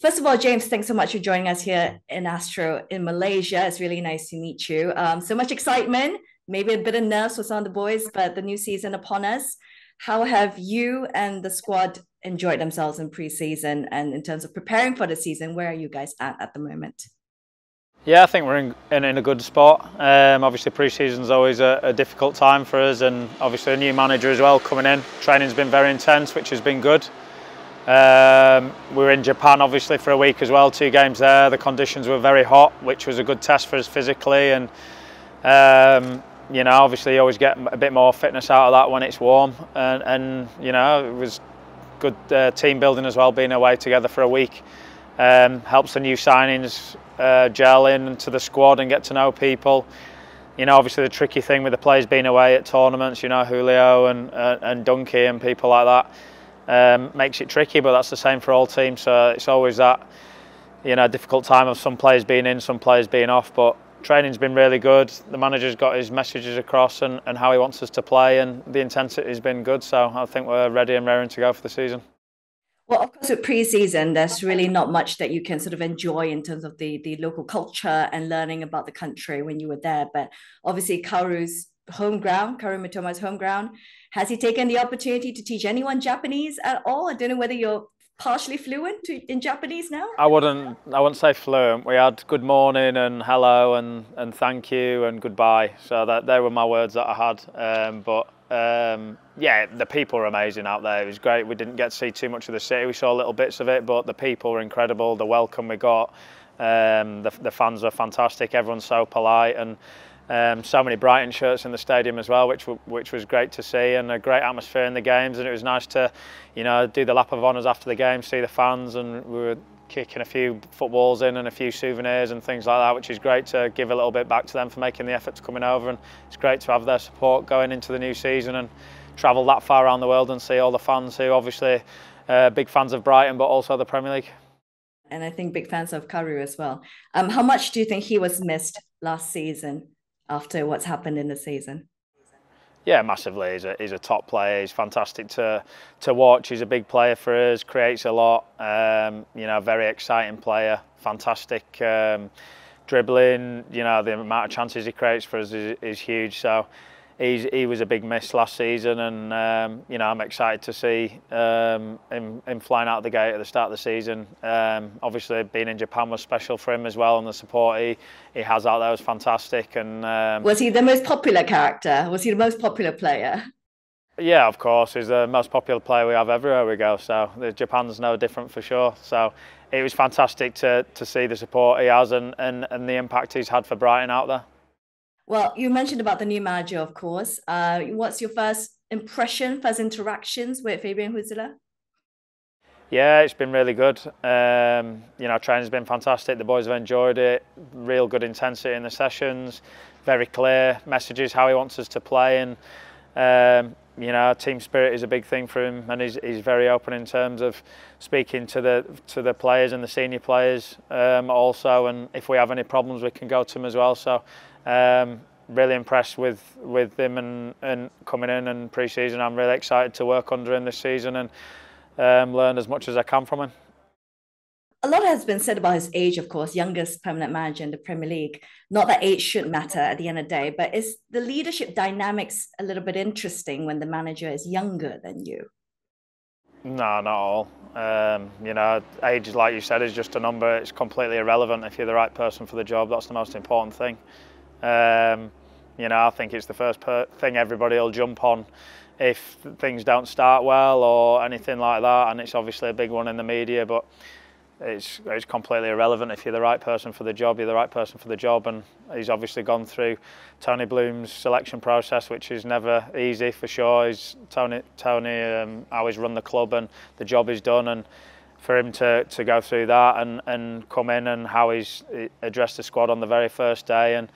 First of all, James, thanks so much for joining us here in Astro in Malaysia. It's really nice to meet you. So much excitement, maybe a bit of nerves for some of the boys, but the new season upon us. How have you and the squad enjoyed themselves in pre-season, and in terms of preparing for the season, where are you guys at the moment? Yeah, I think we're in a good spot. Obviously pre-season's always a difficult time for us, and obviously a new manager as well coming in. Training's been very intense, which has been good. We were in Japan obviously for a week as well, 2 games there. The conditions were very hot, which was a good test for us physically, and you know, obviously you always get a bit more fitness out of that when it's warm, and you know, it was good team building as well, being away together for a week. Helps the new signings gel into the squad and get to know people. You know, obviously the tricky thing with the players being away at tournaments, you know, Julio and Donkey and people like that, makes it tricky, but that's the same for all teams. So it's always that, you know, difficult time of some players being in, some players being off. But training's been really good. The manager's got his messages across and how he wants us to play, and the intensity's been good. So I think we're ready and raring to go for the season. Well, of course, with pre-season, there's really not much that you can sort of enjoy in terms of the local culture and learning about the country when you were there. But obviously, Karu's home ground, Karu Mitoma's home ground, has he taken the opportunity to teach anyone Japanese at all? I don't know whether you're partially fluent in Japanese now. I wouldn't say fluent. We had good morning and hello and thank you and goodbye. So that they were my words that I had. Yeah, the people were amazing out there. It was great. We didn't get to see too much of the city. We saw little bits of it, but the people were incredible. The welcome we got, the fans were fantastic. Everyone's so polite, and so many Brighton shirts in the stadium as well, which was great to see, and a great atmosphere in the games. And it was nice to, you know, do the lap of honours after the game, see the fans, and we were kicking a few footballs in and a few souvenirs and things like that, which is great to give a little bit back to them for making the effort to coming over. And it's great to have their support going into the new season and travel that far around the world and see all the fans who obviously big fans of Brighton, but also the Premier League. And I think big fans of Karu as well. How much do you think he was missed last season after what's happened in the season? Yeah, massively. He's a top player. He's fantastic to watch. He's a big player for us. Creates a lot. You know, very exciting player. Fantastic dribbling. You know, the amount of chances he creates for us is huge. So he was a big miss last season, and you know, I'm excited to see him flying out the gate at the start of the season. Obviously, being in Japan was special for him as well, and the support he has out there was fantastic. And was he the most popular character? Was he the most popular player? Yeah, of course, he's the most popular player we have everywhere we go. So Japan's no different for sure. So it was fantastic to see the support he has and the impact he's had for Brighton out there. Well, you mentioned about the new manager, of course. What's your first impression, first interactions with Fabian Huzela? Yeah, it's been really good. You know, training's been fantastic. The boys have enjoyed it. Real good intensity in the sessions. Very clear messages how he wants us to play, and you know, team spirit is a big thing for him, and he's very open in terms of speaking to the players and the senior players also. And if we have any problems, we can go to him as well. So. Really impressed with him and coming in and pre-season. I'm really excited to work under him this season and learn as much as I can from him. A lot has been said about his age, of course, youngest permanent manager in the Premier League. Not that age shouldn't matter at the end of the day, but is the leadership dynamics a little bit interesting when the manager is younger than you? No, not all. You know, age, like you said, is just a number. It's completely irrelevant. If you're the right person for the job, that's the most important thing. You know, I think it's the first thing everybody will jump on if things don't start well or anything like that, and it's obviously a big one in the media, but it's completely irrelevant. If you're the right person for the job, you're the right person for the job. And he's obviously gone through Tony Bloom's selection process, which is never easy for sure. Tony how he's run the club and the job he's done, and for him to go through that and come in, and how he's addressed the squad on the very first day, and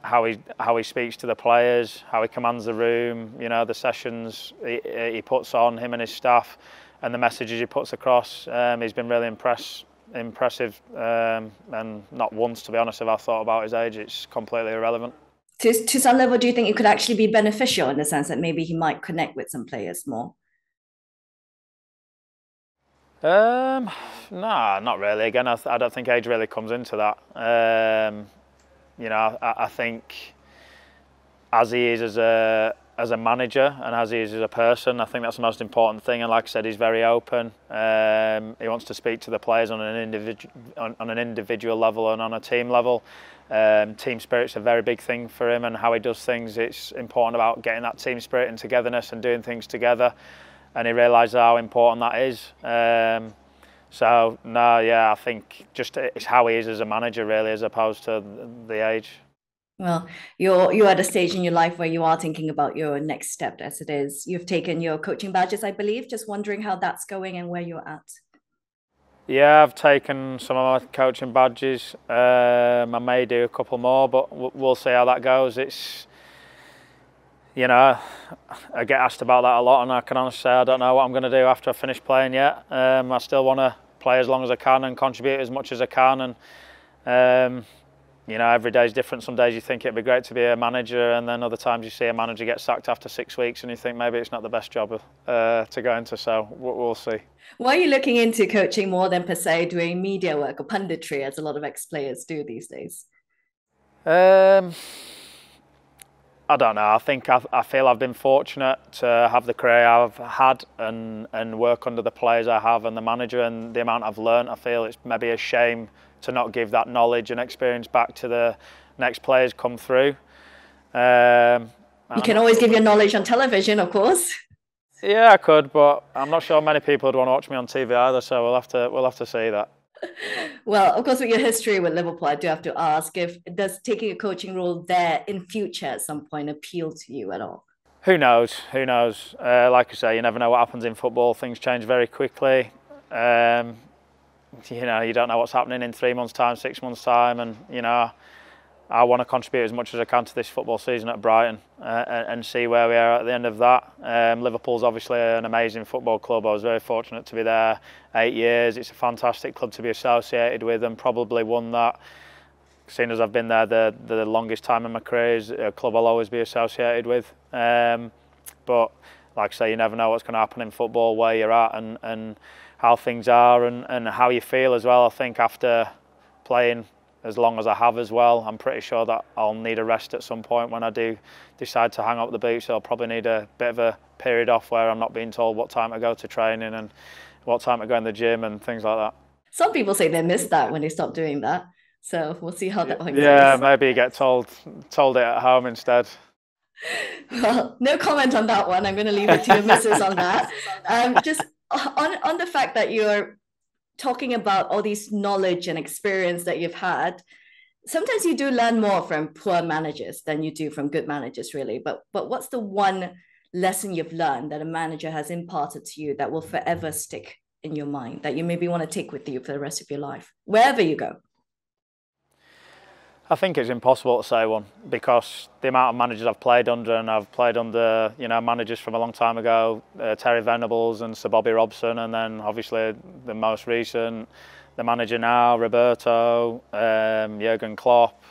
how he speaks to the players, how he commands the room, you know, the sessions he puts on, him and his staff, and the messages he puts across. He's been really impressive, and not once, to be honest, have I thought about his age. It's completely irrelevant. To some level, do you think it could actually be beneficial in the sense that maybe he might connect with some players more? No, not really. Again, I don't think age really comes into that. You know, I think as he is as a manager and as he is as a person, I think that's the most important thing. And like I said, he's very open. He wants to speak to the players on an individual level and on a team level. Team spirit's a very big thing for him, and how he does things. It's important about getting that team spirit and togetherness and doing things together. And he realises how important that is. So no, yeah, I think just it's how he is as a manager really, as opposed to the age. Well, you're at a stage in your life where you are thinking about your next step as it is. You've taken your coaching badges, I believe. Just wondering how that's going and where you're at. Yeah, I've taken some of my coaching badges. I may do a couple more, but we'll see how that goes. It's, you know, I get asked about that a lot, and I can honestly say I don't know what I'm going to do after I finish playing yet. I still want to play as long as I can and contribute as much as I can. And you know, every day is different. Some days you think it'd be great to be a manager, and then other times you see a manager get sacked after 6 weeks and you think maybe it's not the best job to go into. So we'll see. Why are you looking into coaching more than per se doing media work or punditry, as a lot of ex-players do these days? I don't know. I think I feel I've been fortunate to have the career I've had and work under the players I have and the manager, and the amount I've learned. I feel it's maybe a shame to not give that knowledge and experience back to the next players come through. You can always give your knowledge on television, of course. Yeah, I could, but I'm not sure many people would want to watch me on TV either. So we'll have to see that. Well, of course, with your history with Liverpool, I do have to ask if does taking a coaching role there in future at some point appeal to you at all? Who knows? Who knows? Like I say, you never know what happens in football. Things change very quickly. You know, you don't know what's happening in 3 months' time, 6 months' time, and you know, I want to contribute as much as I can to this football season at Brighton and see where we are at the end of that. Liverpool's obviously an amazing football club. I was very fortunate to be there 8 years. It's a fantastic club to be associated with, and probably one that, seeing as I've been there the longest time in my career, is a club I'll always be associated with. But like I say, you never know what's going to happen in football, where you're at and how things are and how you feel as well. I think after playing as long as I have as well, I'm pretty sure that I'll need a rest at some point when I do decide to hang up the boots. So I'll probably need a bit of a period off where I'm not being told what time to go to training and what time to go in the gym and things like that. Some people say they miss that when they stop doing that. So we'll see how that one goes. Yeah, maybe you get told it at home instead. Well, no comment on that one. I'm going to leave it to your missus on that. Just on the fact that you're talking about all these knowledge and experience that you've had, sometimes you do learn more from poor managers than you do from good managers, really. But what's the one lesson you've learned that a manager has imparted to you that will forever stick in your mind, that you maybe want to take with you for the rest of your life, wherever you go? I think it's impossible to say one, because the amount of managers I've played under, and I've played under, you know, managers from a long time ago, Terry Venables and Sir Bobby Robson, and then obviously the most recent, the manager now, Roberto, Jurgen Klopp,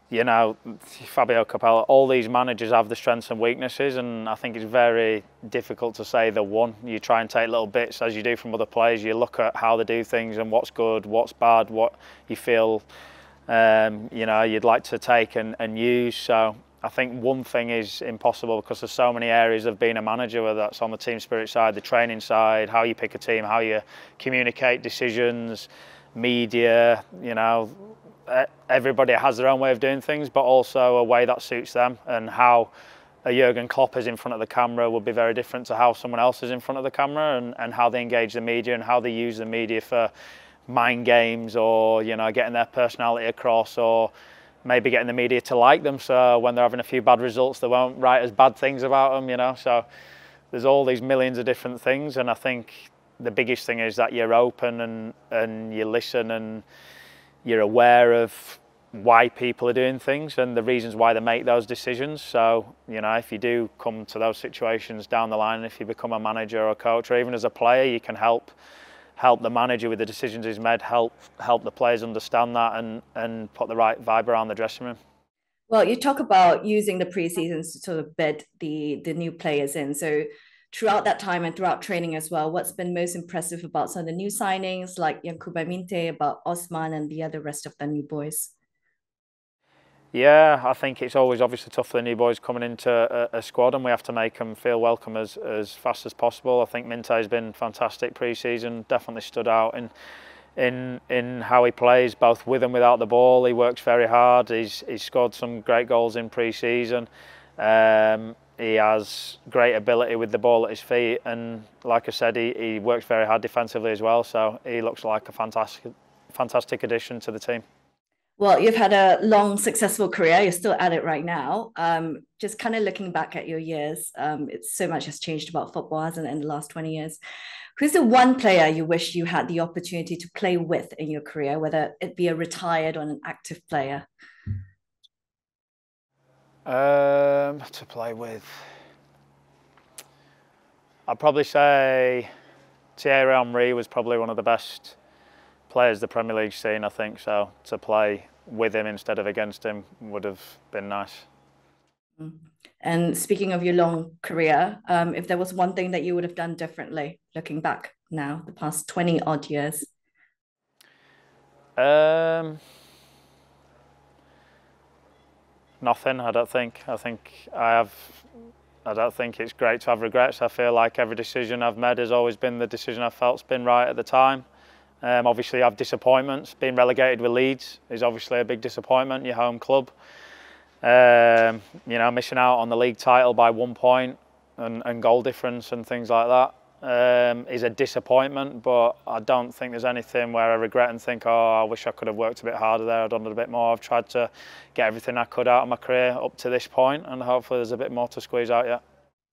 you know, Fabio Capello. All these managers have the strengths and weaknesses, and I think it's very difficult to say the one. You try and take little bits, as you do from other players. You look at how they do things and what's good, what's bad, what you feel, you know, you'd like to take and use. So I think one thing is impossible, because there's so many areas of being a manager, whether that's on the team spirit side, the training side, how you pick a team, how you communicate decisions, media, you know. Everybody has their own way of doing things, but also a way that suits them, and how a Jurgen Klopp is in front of the camera would be very different to how someone else is in front of the camera, and how they engage the media and how they use the media for mind games, or, you know, getting their personality across, or maybe getting the media to like them, so when they're having a few bad results they won't write as bad things about them, you know. So there's all these millions of different things, and I think the biggest thing is that you're open and you listen, and you're aware of why people are doing things and the reasons why they make those decisions. So, you know, if you do come to those situations down the line, if you become a manager or a coach, or even as a player, you can help the manager with the decisions he's made, help the players understand that, and put the right vibe around the dressing room. Well, you talk about using the pre-seasons to sort of bed the new players in. So throughout that time and throughout training as well, what's been most impressive about some of the new signings like Yankuba Minte, about Osman and the other rest of the new boys? Yeah, I think it's always obviously tough for the new boys coming into a squad, and we have to make them feel welcome as fast as possible. I think Minte has been fantastic pre-season, definitely stood out in how he plays, both with and without the ball. He works very hard. He's scored some great goals in pre-season. He has great ability with the ball at his feet, and like I said, he works very hard defensively as well. So he looks like a fantastic addition to the team. Well, you've had a long, successful career. You're still at it right now. Just kind of looking back at your years, it's so much has changed about football, hasn't it, in the last 20 years? Who's the one player you wish you had the opportunity to play with in your career, whether it be a retired or an active player? To play with, I'd probably say Thierry Henry was probably one of the best players the Premier League's seen, I think. So to play with him instead of against him would have been nice. And speaking of your long career, if there was one thing that you would have done differently, looking back now, the past 20 odd years? Nothing, I don't think. I don't think it's great to have regrets. I feel like every decision I've made has always been the decision I felt's been right at the time. Obviously, I have disappointments. Being relegated with Leeds is obviously a big disappointment, your home club. You know, missing out on the league title by 1 point and goal difference and things like that is a disappointment, but I don't think there's anything where I regret and think, oh, I wish I could have worked a bit harder there, I'd done it a bit more. I've tried to get everything I could out of my career up to this point, and hopefully there's a bit more to squeeze out yet.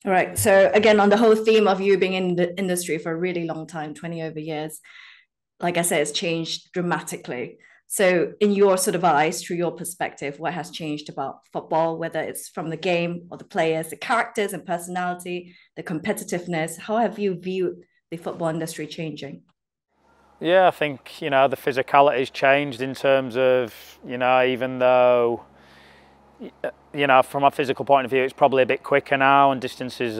All right. So again, on the whole theme of you being in the industry for a really long time, 20 over years, like I said, it's changed dramatically. So in your sort of eyes, through your perspective, what has changed about football, whether it's from the game or the players, the characters and personality, the competitiveness? How have you viewed the football industry changing? Yeah, I think, you know, the physicality's changed in terms of, you know, even though, you know, from a physical point of view, it's probably a bit quicker now and distances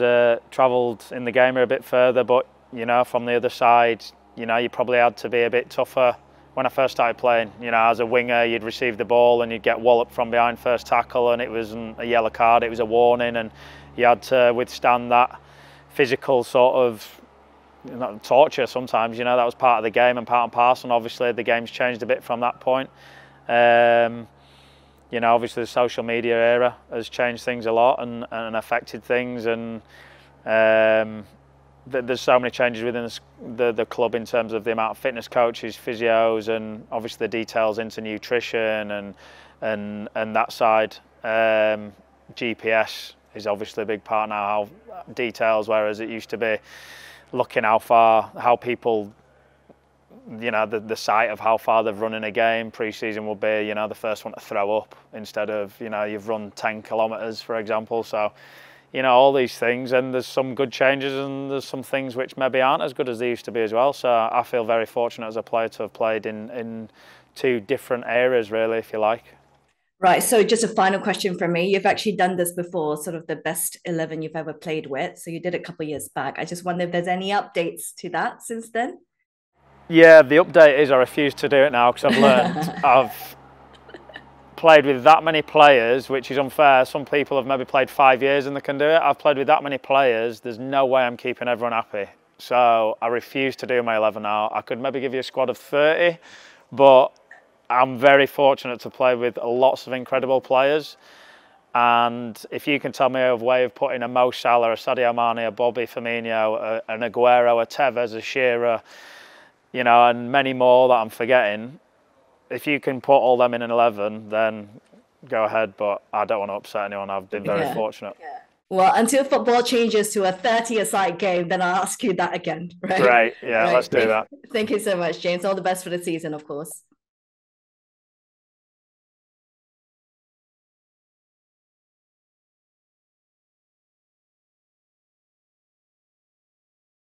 travelled in the game are a bit further. But, you know, from the other side, you know, you probably had to be a bit tougher. When I first started playing, you know, as a winger, you'd receive the ball and you'd get walloped from behind first tackle, and it wasn't a yellow card, it was a warning, and you had to withstand that physical sort of, you know, torture sometimes. You know, that was part of the game and part and parcel, and obviously the game's changed a bit from that point. You know, obviously the social media era has changed things a lot and affected things, and there's so many changes within the club in terms of the amount of fitness coaches, physios, and obviously the details into nutrition and that side. GPS is obviously a big part now, how details, whereas it used to be looking how people, you know, the sight of how far they've run in a game. Pre-season will be, you know, the first one to throw up instead of, you know, you've run 10 kilometres, for example. So, you know, all these things, and there's some good changes and there's some things which maybe aren't as good as they used to be as well. So I feel very fortunate as a player to have played in two different areas, really, if you like. Right. So just a final question from me. You've actually done this before, sort of the best 11 you've ever played with. So you did it a couple of years back. I just wonder if there's any updates to that since then? Yeah, the update is I refuse to do it now because I've learned I've played with that many players, which is unfair. Some people have maybe played 5 years and they can do it. I've played with that many players. There's no way I'm keeping everyone happy. So I refuse to do my 11 now. I could maybe give you a squad of 30, but I'm very fortunate to play with lots of incredible players. And if you can tell me a way of putting a Mo Salah, a Sadio Mane, a Bobby Firmino, an Aguero, a Tevez, a Shearer, you know, and many more that I'm forgetting, if you can put all them in an 11, then go ahead. But I don't want to upset anyone. I've been very fortunate. Yeah. Well, until football changes to a 30-a-side game, then I'll ask you that again. Right? Great. Yeah, right. Let's do that. Thank you so much, James. All the best for the season, of course.